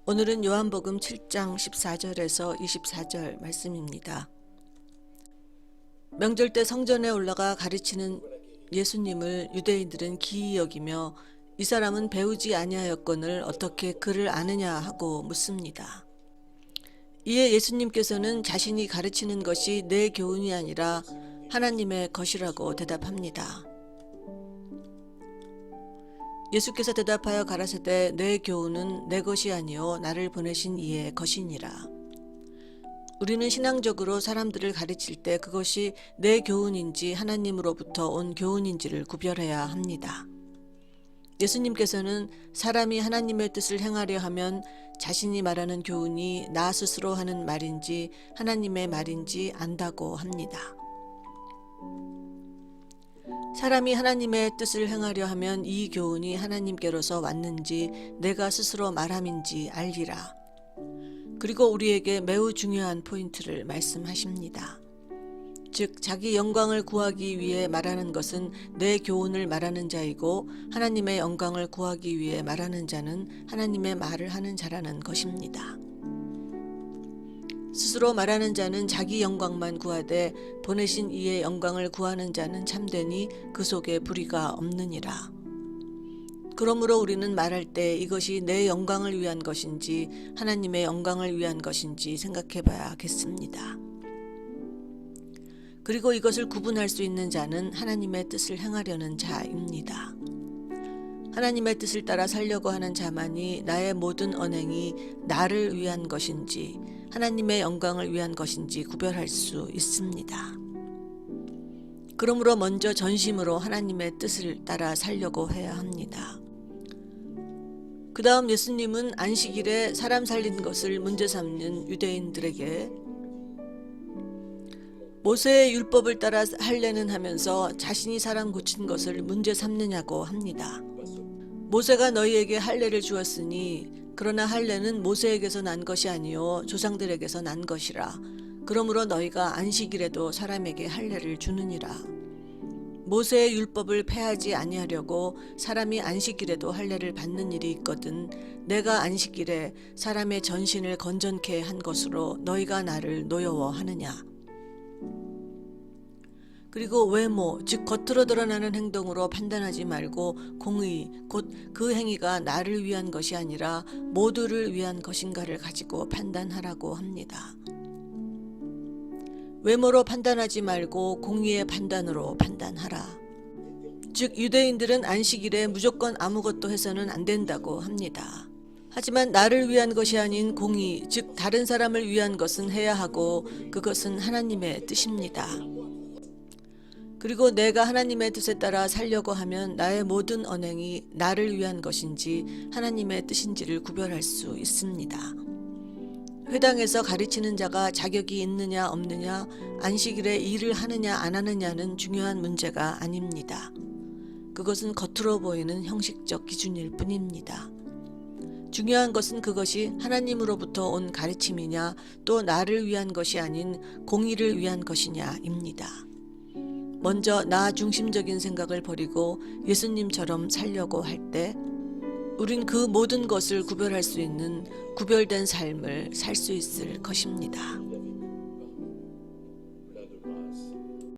오늘은 요한복음 7장 14절에서 24절 말씀입니다. 명절 때 성전에 올라가 가르치는 예수님을 유대인들은 기이 여기며 이 사람은 배우지 아니하였거늘 어떻게 그를 아느냐 하고 묻습니다. 이에 예수님께서는 자신이 가르치는 것이 내 교훈이 아니라 하나님의 것이라고 대답합니다. 예수께서 대답하여 가라사대 내 교훈은 내 것이 아니요 나를 보내신 이의 것이니라. 우리는 신앙적으로 사람들을 가르칠 때 그것이 내 교훈인지 하나님으로부터 온 교훈인지를 구별해야 합니다. 예수님께서는 사람이 하나님의 뜻을 행하려 하면 자신이 말하는 교훈이 나 스스로 하는 말인지 하나님의 말인지 안다고 합니다. 사람이 하나님의 뜻을 행하려 하면 이 교훈이 하나님께로서 왔는지 내가 스스로 말함인지 알리라. 그리고 우리에게 매우 중요한 포인트를 말씀하십니다. 즉 자기 영광을 구하기 위해 말하는 것은 내 교훈을 말하는 자이고 하나님의 영광을 구하기 위해 말하는 자는 하나님의 말을 하는 자라는 것입니다. 스스로 말하는 자는 자기 영광만 구하되 보내신 이의 영광을 구하는 자는 참되니 그 속에 불의가 없느니라. 그러므로 우리는 말할 때 이것이 내 영광을 위한 것인지 하나님의 영광을 위한 것인지 생각해 봐야겠습니다. 그리고 이것을 구분할 수 있는 자는 하나님의 뜻을 행하려는 자입니다. 하나님의 뜻을 따라 살려고 하는 자만이 나의 모든 언행이 나를 위한 것인지 하나님의 영광을 위한 것인지 구별할 수 있습니다. 그러므로 먼저 전심으로 하나님의 뜻을 따라 살려고 해야 합니다. 그 다음 예수님은 안식일에 사람 살린 것을 문제 삼는 유대인들에게 모세의 율법을 따라 할례는 하면서 자신이 사람 고친 것을 문제 삼느냐고 합니다. 모세가 너희에게 할례를 주었으니 그러나 할례는 모세에게서 난 것이 아니요 조상들에게서 난 것이라. 그러므로 너희가 안식일에도 사람에게 할례를 주느니라. 모세의 율법을 폐하지 아니하려고 사람이 안식일에도 할례를 받는 일이 있거든 내가 안식일에 사람의 전신을 건전케 한 것으로 너희가 나를 노여워하느냐. 그리고 외모, 즉 겉으로 드러나는 행동으로 판단하지 말고 공의, 곧 그 행위가 나를 위한 것이 아니라 모두를 위한 것인가를 가지고 판단하라고 합니다. 외모로 판단하지 말고 공의의 판단으로 판단하라. 즉 유대인들은 안식일에 무조건 아무것도 해서는 안 된다고 합니다. 하지만 나를 위한 것이 아닌 공의, 즉 다른 사람을 위한 것은 해야 하고 그것은 하나님의 뜻입니다. 그리고 내가 하나님의 뜻에 따라 살려고 하면 나의 모든 언행이 나를 위한 것인지 하나님의 뜻인지를 구별할 수 있습니다. 회당에서 가르치는 자가 자격이 있느냐 없느냐, 안식일에 일을 하느냐 안 하느냐는 중요한 문제가 아닙니다. 그것은 겉으로 보이는 형식적 기준일 뿐입니다. 중요한 것은 그것이 하나님으로부터 온 가르침이냐 또 나를 위한 것이 아닌 공의를 위한 것이냐입니다. 먼저 나 중심적인 생각을 버리고 예수님처럼 살려고 할 때 우린 그 모든 것을 구별할 수 있는 구별된 삶을 살 수 있을 것입니다.